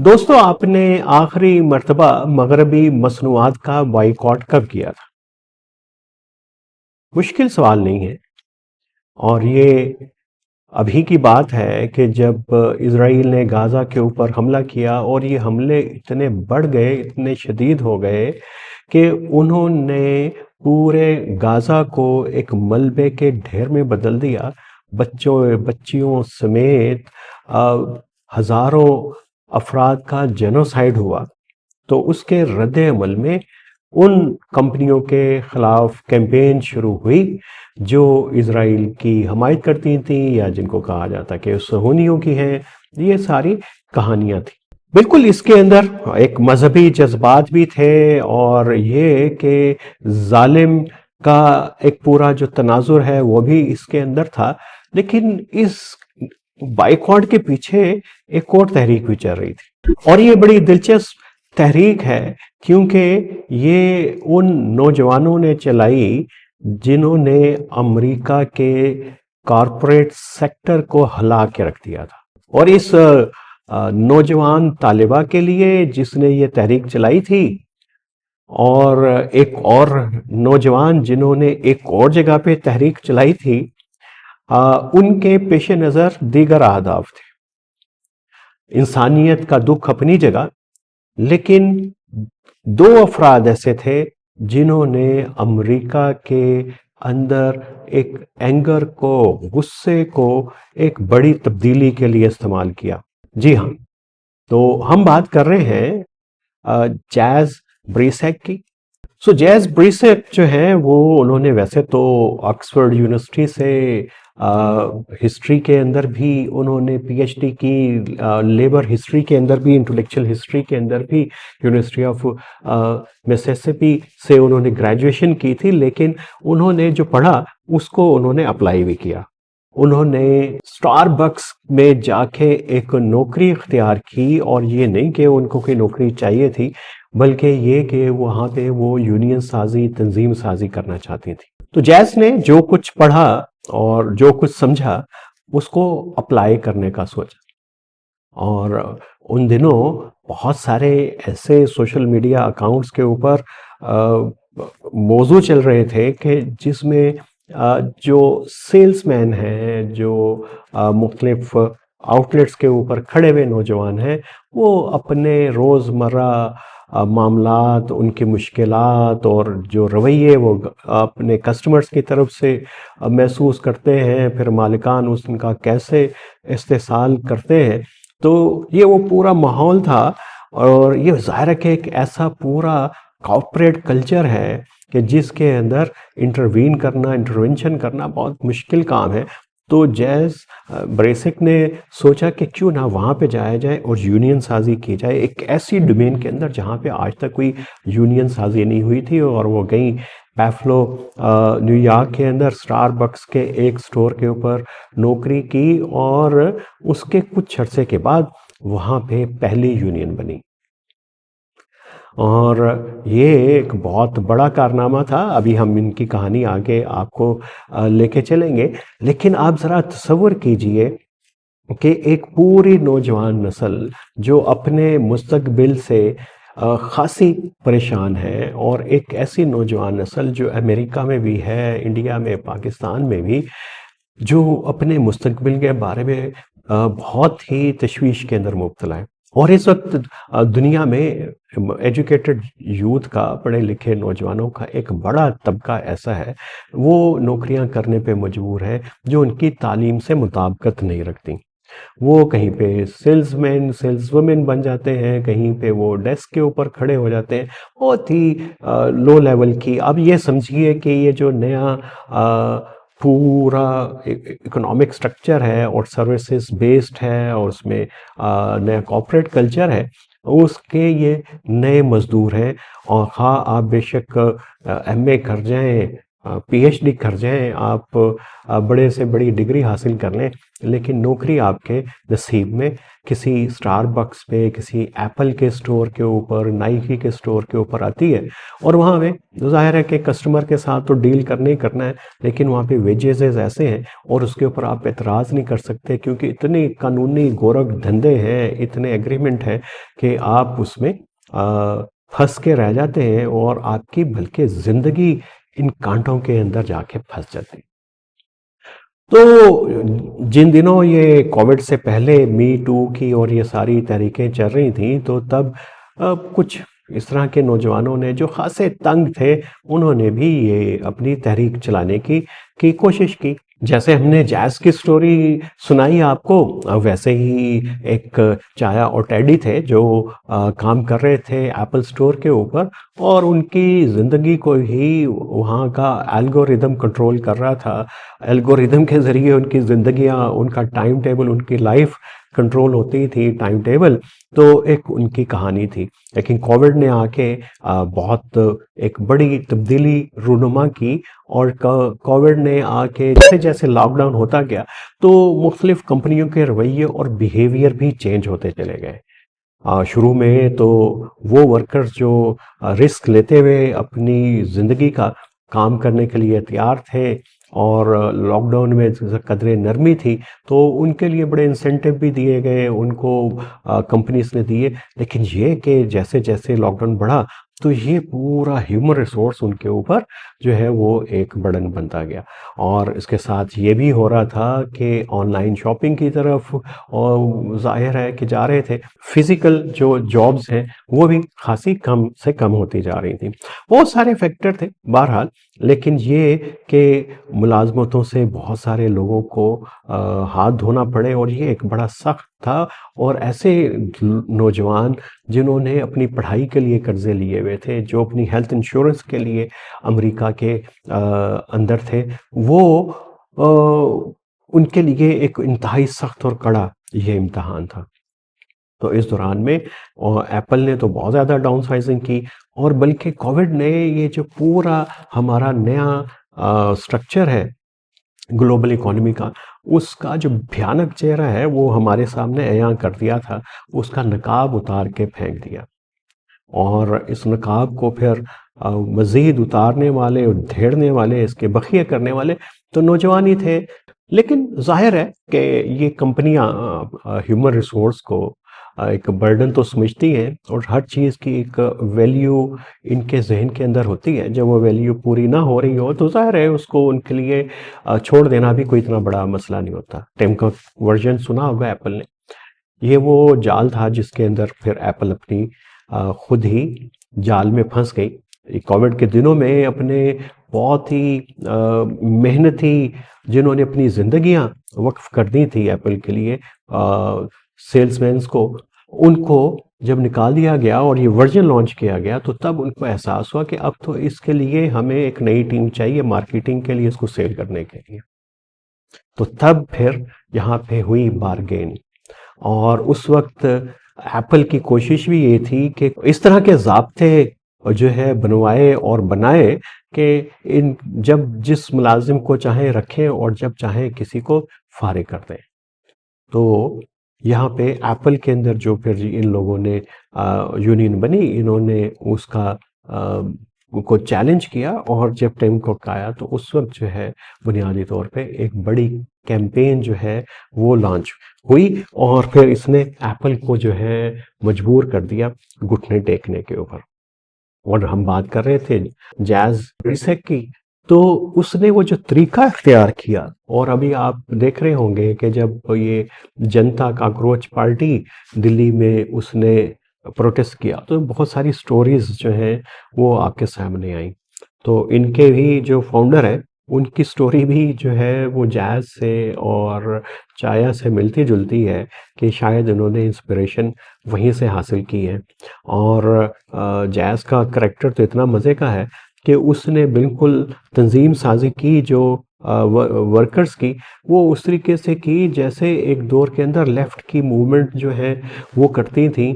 दोस्तों, आपने आखिरी मर्तबा मगरबी मसनूआत का बाइकॉट कब किया था? मुश्किल सवाल नहीं है। और ये अभी की बात है कि जब इजराइल ने गाज़ा के ऊपर हमला किया और ये हमले इतने बढ़ गए, इतने शदीद हो गए कि उन्होंने पूरे गाज़ा को एक मलबे के ढेर में बदल दिया। बच्चों बच्चियों समेत हज़ारों अफराद का जेनोसाइड हुआ। तो उसके रद्द अमल में उन कंपनियों के खिलाफ कैंपेन शुरू हुई जो इसराइल की हमायत करती थी या जिनको कहा जाता कि सहूनियों की हैं। ये सारी कहानियां थी। बिल्कुल, इसके अंदर एक मजहबी जज्बात भी थे और ये कि जालिम का एक पूरा जो तनाजुर है वो भी इसके अंदर था। लेकिन इस बाइकॉट के पीछे एक और तहरीक भी चल रही थी और ये बड़ी दिलचस्प तहरीक है क्योंकि ये उन नौजवानों ने चलाई जिन्होंने अमेरिका के कॉरपोरेट सेक्टर को हिला के रख दिया था। और इस नौजवान तालिबा के लिए जिसने ये तहरीक चलाई थी और एक और नौजवान जिन्होंने एक और जगह पे तहरीक चलाई थी, उनके पेश नज़र दीगर अहदाफ थे। इंसानियत का दुख अपनी जगह, लेकिन दो अफराद ऐसे थे जिन्होंने अमेरिका के अंदर एक एंगर को, गुस्से को एक बड़ी तब्दीली के लिए इस्तेमाल किया। जी हाँ, तो हम बात कर रहे हैं जैज ब्रेसेक की। जैज ब्रेसेक जो है वो उन्होंने वैसे तो ऑक्सफोर्ड यूनिवर्सिटी से हिस्ट्री के अंदर भी उन्होंने पीएचडी की, लेबर हिस्ट्री के अंदर भी, इंटेलेक्चुअल हिस्ट्री के अंदर भी यूनिवर्सिटी ऑफ मिसिसिपी से उन्होंने ग्रेजुएशन की थी। लेकिन उन्होंने जो पढ़ा उसको उन्होंने अप्लाई भी किया। उन्होंने स्टारबक्स में जाके एक नौकरी इख्तियार की और ये नहीं कि उनको कोई नौकरी चाहिए थी, बल्कि ये कि वहाँ पे वो यूनियन साजी, तंजीम साजी करना चाहती थी। तो जैस ने जो कुछ पढ़ा और जो कुछ समझा उसको अप्लाई करने का सोचा। और उन दिनों बहुत सारे ऐसे सोशल मीडिया अकाउंट्स के ऊपर मौजू चल रहे थे कि जिसमें जो सेल्समैन हैं, जो मुख्तलिफ आउटलेट्स के ऊपर खड़े हुए नौजवान हैं, वो अपने रोज़मर्रा मामलात, उनकी मुश्किलात और जो रवैये वो अपने कस्टमर्स की तरफ से महसूस करते हैं, फिर मालिकान उनका कैसे इस्तेहसाल करते हैं। तो ये वो पूरा माहौल था और ये ज़ाहिर है कि एक ऐसा पूरा कॉर्पोरेट कल्चर है कि जिसके अंदर इंटरवेंशन करना बहुत मुश्किल काम है। तो जैज ब्रेसिक ने सोचा कि क्यों ना वहाँ पे जाया जाए और यूनियन साजी की जाए, एक ऐसी डोमेन के अंदर जहाँ पे आज तक कोई यूनियन साजी नहीं हुई थी। और वो गई पैफलो, न्यूयॉर्क के अंदर स्टारबक्स के एक स्टोर के ऊपर नौकरी की और उसके कुछ अरसे के बाद वहाँ पे पहली यूनियन बनी। और ये एक बहुत बड़ा कारनामा था। अभी हम इनकी कहानी आगे आपको लेके चलेंगे, लेकिन आप ज़रा तसव्वुर कीजिए कि एक पूरी नौजवान नस्ल जो अपने मुस्तकबिल से खासी परेशान है, और एक ऐसी नौजवान नस्ल जो अमेरिका में भी है, इंडिया में, पाकिस्तान में भी, जो अपने मुस्तकबिल के बारे में बहुत ही तशवीश के अंदर मुब्तला है। और इस वक्त दुनिया में एजुकेटेड यूथ का, पढ़े लिखे नौजवानों का एक बड़ा तबका ऐसा है, वो नौकरियां करने पे मजबूर है जो उनकी तालीम से मुताबिकत नहीं रखती। वो कहीं पे सेल्समैन, सेल्सवुमेन बन जाते हैं, कहीं पे वो डेस्क के ऊपर खड़े हो जाते हैं, बहुत ही लो लेवल की। अब ये समझिए कि ये जो नया पूरा इकोनॉमिक स्ट्रक्चर है और सर्विसेज बेस्ड है और उसमें नया कॉर्पोरेट कल्चर है, उसके ये नए मजदूर हैं। और हाँ, आप बेशक एमए कर जाएं पीएचडी कर जाएं, आप बड़े से बड़ी डिग्री हासिल कर लें, लेकिन नौकरी आपके नसीब में किसी स्टारबक्स पे, किसी एप्पल के स्टोर के ऊपर, नाइकी के स्टोर के ऊपर आती है। और वहाँ पे जाहिर है कि कस्टमर के साथ तो डील करना ही करना है, लेकिन वहाँ पे वेजेस ऐसे हैं और उसके ऊपर आप एतराज़ नहीं कर सकते, क्योंकि इतने कानूनी गोरख धंधे हैं, इतने एग्रीमेंट हैं कि आप उसमें फंस के रह जाते हैं और आपकी बल्कि ज़िंदगी इन कांटों के अंदर जाके फंस जाती है। तो जिन दिनों ये कोविड से पहले मी टू की और ये सारी तहरीकें चल रही थी, तो तब कुछ इस तरह के नौजवानों ने जो खासे तंग थे, उन्होंने भी ये अपनी तहरीक चलाने की कोशिश की। जैसे हमने जैज़ की स्टोरी सुनाई आपको, वैसे ही एक चाया और टेडी थे जो काम कर रहे थे एप्पल स्टोर के ऊपर, और उनकी ज़िंदगी को ही वहाँ का एल्गोरिदम कंट्रोल कर रहा था। एल्गोरिदम के ज़रिए उनकी ज़िंदगियाँ, उनका टाइम टेबल, उनकी लाइफ कंट्रोल होती थी, टाइम टेबल। तो एक उनकी कहानी थी। लेकिन कोविड ने आके बहुत एक बड़ी तब्दीली रूनुमा की, और कोविड ने आके जैसे जैसे लॉकडाउन होता गया, तो मुख्तलिफ कंपनियों के रवैये और बिहेवियर भी चेंज होते चले गए। शुरू में तो वो वर्कर्स जो रिस्क लेते हुए अपनी ज़िंदगी का काम करने के लिए तैयार थे, और लॉकडाउन में कदरे नरमी थी, तो उनके लिए बड़े इंसेंटिव भी दिए गए, उनको कंपनीज ने दिए। लेकिन ये कि जैसे जैसे लॉकडाउन बढ़ा, तो ये पूरा ह्यूमन रिसोर्स उनके ऊपर जो है वो एक बर्डन बनता गया। और इसके साथ ये भी हो रहा था कि ऑनलाइन शॉपिंग की तरफ और ज़ाहिर है कि जा रहे थे, फिज़िकल जो जॉब्स हैं वो भी खासी कम से कम होती जा रही थी। बहुत सारे फैक्टर थे बहरहाल, लेकिन ये कि मुलाजमतों से बहुत सारे लोगों को हाथ धोना पड़े, और ये एक बड़ा सख्त था। और ऐसे नौजवान जिन्होंने अपनी पढ़ाई के लिए कर्जे लिए हुए थे, जो अपनी हेल्थ इंश्योरेंस के लिए अमेरिका के अंदर थे, वो उनके लिए एक इंतहाई सख्त और कड़ा ये इम्तहान था। तो इस दौरान में एप्पल ने तो बहुत ज़्यादा डाउन साइजिंग की, और बल्कि कोविड ने ये जो पूरा हमारा नया स्ट्रक्चर है ग्लोबल इकोनॉमी का, उसका जो भयानक चेहरा है वो हमारे सामने अयां कर दिया था। उसका नकाब उतार के फेंक दिया, और इस नकाब को फिर मज़ीद उतारने वाले, उधेड़ने वाले, इसके बखिए करने वाले तो नौजवान ही थे। लेकिन जाहिर है कि ये कंपनियां ह्यूमन रिसोर्स को एक बर्डन तो समझती हैं, और हर चीज़ की एक वैल्यू इनके जहन के अंदर होती है। जब वो वैल्यू पूरी ना हो रही हो, तो जाहिर है उसको उनके लिए छोड़ देना भी कोई इतना बड़ा मसला नहीं होता। टेम का वर्जन सुना होगा एप्पल ने, ये वो जाल था जिसके अंदर फिर एप्पल अपनी खुद ही जाल में फंस गई। कोविड के दिनों में अपने बहुत ही मेहनती, जिन्होंने अपनी ज़िंदगियां वक्फ कर दी थी एप्पल के लिए, सेल्समैन्स को, उनको जब निकाल दिया गया और ये वर्जन लॉन्च किया गया, तो तब उनको एहसास हुआ कि अब तो इसके लिए हमें एक नई टीम चाहिए मार्केटिंग के लिए, इसको सेल करने के लिए। तो तब फिर यहाँ पे हुई बारगेन। और उस वक्त एप्पल की कोशिश भी ये थी कि इस तरह के ज़ाब्ते जो है बनवाए और बनाए कि इन जब जिस मुलाजिम को चाहे रखें और जब चाहे किसी को फारिग कर दें। तो यहाँ पे एप्पल के अंदर जो फिर इन लोगों ने यूनियन बनी, इन्होंने उसका को चैलेंज किया, और जब टिम कुक आया तो उस वक्त जो है बुनियादी तौर पे एक बड़ी कैंपेन जो है वो लॉन्च हुई, और फिर इसने एप्पल को जो है मजबूर कर दिया घुटने टेकने के ऊपर। और हम बात कर रहे थे जैज़ रिसेक की, तो उसने वो जो तरीका इख्तियार किया, और अभी आप देख रहे होंगे कि जब ये जनता काकरोच पार्टी दिल्ली में उसने प्रोटेस्ट किया, तो बहुत सारी स्टोरीज जो हैं वो आपके सामने आई। तो इनके भी जो फाउंडर हैं, उनकी स्टोरी भी जो है वो जैज़ से और चाया से मिलती जुलती है, कि शायद उन्होंने इंस्पिरेशन वहीं से हासिल की है। और जैज़ का करैक्टर तो इतना मज़े का है कि उसने बिल्कुल तंजीम साजी की जो वर्कर्स की, वो उस तरीके से की जैसे एक दौर के अंदर लेफ़्ट की मूवमेंट जो है वो करती थी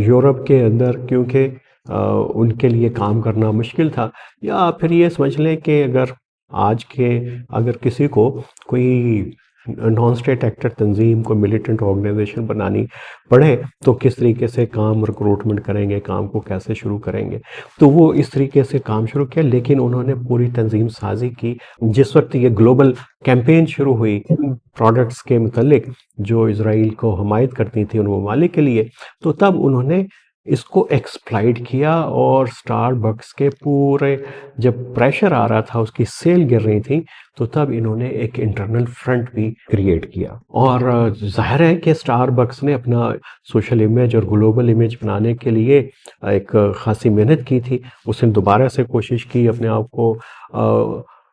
यूरोप के अंदर। क्योंकि उनके लिए काम करना मुश्किल था। या फिर ये समझ लें कि अगर किसी को कोई नॉन स्टेट एक्टर तंजीम को मिलिटेंट ऑर्गेनाइजेशन बनानी पड़े तो किस तरीके से काम रिक्रूटमेंट करेंगे, काम को कैसे शुरू करेंगे, तो वो इस तरीके से काम शुरू किया। लेकिन उन्होंने पूरी तंजीम साजी की। जिस वक्त ये ग्लोबल कैंपेन शुरू हुई प्रोडक्ट्स के मुतल्लिक जो इसराइल को हमायत करती थी उन ममालिक के लिए, तो तब उन्होंने इसको एक्सप्लॉइट किया और स्टारबक्स के पूरे जब प्रेशर आ रहा था, उसकी सेल गिर रही थी, तो तब इन्होंने एक इंटरनल फ्रंट भी क्रिएट किया। और जाहिर है कि स्टारबक्स ने अपना सोशल इमेज और ग्लोबल इमेज बनाने के लिए एक खासी मेहनत की थी। उसने दोबारा से कोशिश की, अपने आप को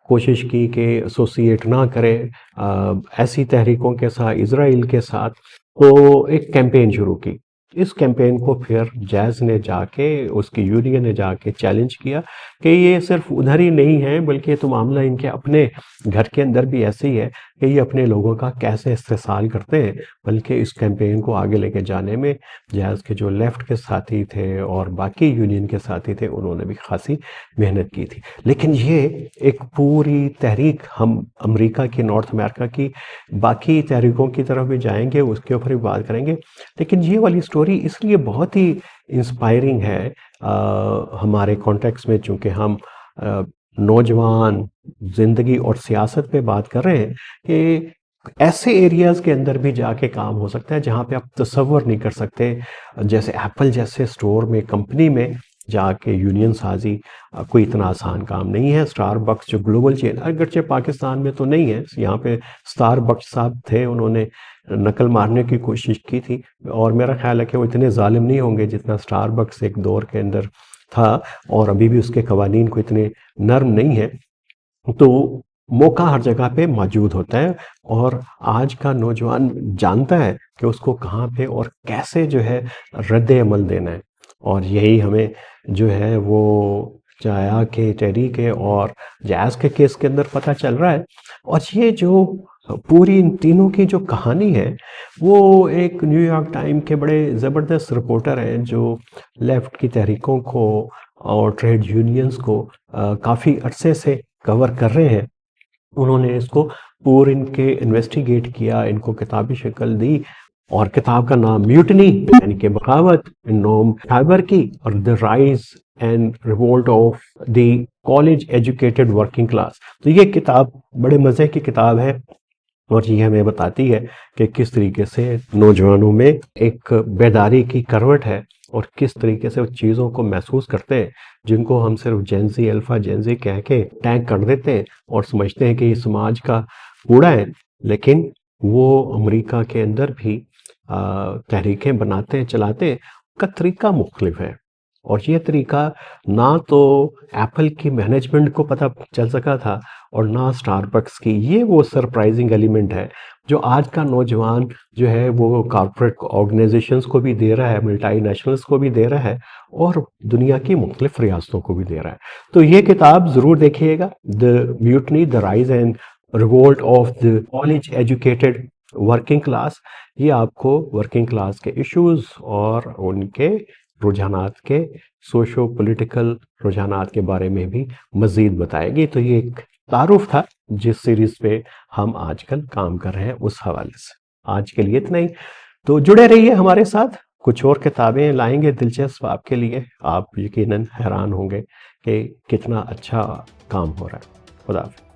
कोशिश की कि एसोसिएट ना करे ऐसी तहरीकों के साथ, इसराइल के साथ। तो एक कैंपेन शुरू की। इस कैंपेन को फिर जैज़ ने जाके, उसकी यूनियन ने जाके चैलेंज किया कि ये सिर्फ उधर ही नहीं है, बल्कि तो मामला इनके अपने घर के अंदर भी ऐसे ही है कि ये अपने लोगों का कैसे इस्तेसाल करते हैं। बल्कि इस कैंपेन को आगे लेके जाने में जैज़ के जो लेफ़्ट के साथी थे और बाकी यूनियन के साथी थे, उन्होंने भी खासी मेहनत की थी। लेकिन ये एक पूरी तहरीक, हम अमेरिका की, नॉर्थ अमेरिका की बाकी तहरीकों की तरफ भी जाएंगे, उसके ऊपर भी बात करेंगे। लेकिन ये वाली स्टोरी इसलिए बहुत ही इंस्पायरिंग है हमारे कॉन्टेक्स्ट में, चूँकि हम नौजवान ज़िंदगी और सियासत पे बात कर रहे हैं कि ऐसे एरियाज़ के अंदर भी जाके काम हो सकता है जहाँ पे आप तसव्वुर नहीं कर सकते। जैसे एप्पल जैसे स्टोर में, कंपनी में जाके यूनियन साजी कोई इतना आसान काम नहीं है। स्टारबक्स जो ग्लोबल चेन, अगरचे पाकिस्तान में तो नहीं है, यहाँ पे स्टारबक्स साहब थे, उन्होंने नकल मारने की कोशिश की थी। और मेरा ख्याल है कि वो इतने जालिम नहीं होंगे जितना स्टारबक्स एक दौर के अंदर था, और अभी भी उसके कवानीन को इतने नर्म नहीं है। तो मौका हर जगह पे मौजूद होता है, और आज का नौजवान जानता है कि उसको कहाँ पे और कैसे जो है रद्द अमल देना है। और यही हमें जो है वो जाया के, टेरी के और जैज़ के केस के अंदर पता चल रहा है। और ये जो पूरी इन तीनों की जो कहानी है, वो एक न्यूयॉर्क टाइम के बड़े ज़बरदस्त रिपोर्टर हैं जो लेफ़्ट की तहरीकों को और ट्रेड यूनियंस को काफ़ी अरसे से कवर कर रहे हैं। उन्होंने इसको पूरे इनके इन्वेस्टिगेट किया, इनको किताबी शक्ल दी, और किताब का नाम म्यूटनी यानी कि बगावत इन नोम खैबर की, और the rise and revolt of the college educated working class. तो ये किताब बड़े मज़े की किताब है, और ये हमें बताती है कि किस तरीके से नौजवानों में एक बेदारी की करवट है, और किस तरीके से उस चीज़ों को महसूस करते हैं जिनको हम सिर्फ जेंजी, अल्फ़ा जेंजी कह के टैग कर देते हैं और समझते हैं कि ये समाज का कूड़ा है। लेकिन वो अमेरिका के अंदर भी तहरीकें बनाते हैं, चलाते हैं। उसका तरीका मुख्तलिफ है, और ये तरीका ना तो एप्पल की मैनेजमेंट को पता चल सका था और ना स्टारबक्स की। ये वो सरप्राइजिंग एलिमेंट है जो आज का नौजवान जो है वो कॉर्पोरेट ऑर्गेनाइजेशंस को भी दे रहा है, मल्टीनेशनल्स को भी दे रहा है, और दुनिया की मुख्तलिफ रियासतों को भी दे रहा है। तो ये किताब ज़रूर देखिएगा, the mutiny, the rise and revolt of the college educated working class. ये आपको वर्किंग क्लास के इश्यूज़ और उनके रुझानात के, सोशो पॉलिटिकल रुझानात के बारे में भी मज़ीद बताएगी। तो ये एक तारुफ था जिस सीरीज़ पे हम आजकल काम कर रहे हैं, उस हवाले से। आज के लिए इतना ही। तो जुड़े रहिए हमारे साथ, कुछ और किताबें लाएंगे दिलचस्प आपके लिए। आप यकीनन हैरान होंगे कि कितना अच्छा काम हो रहा है। खुदा हाफ़िज़।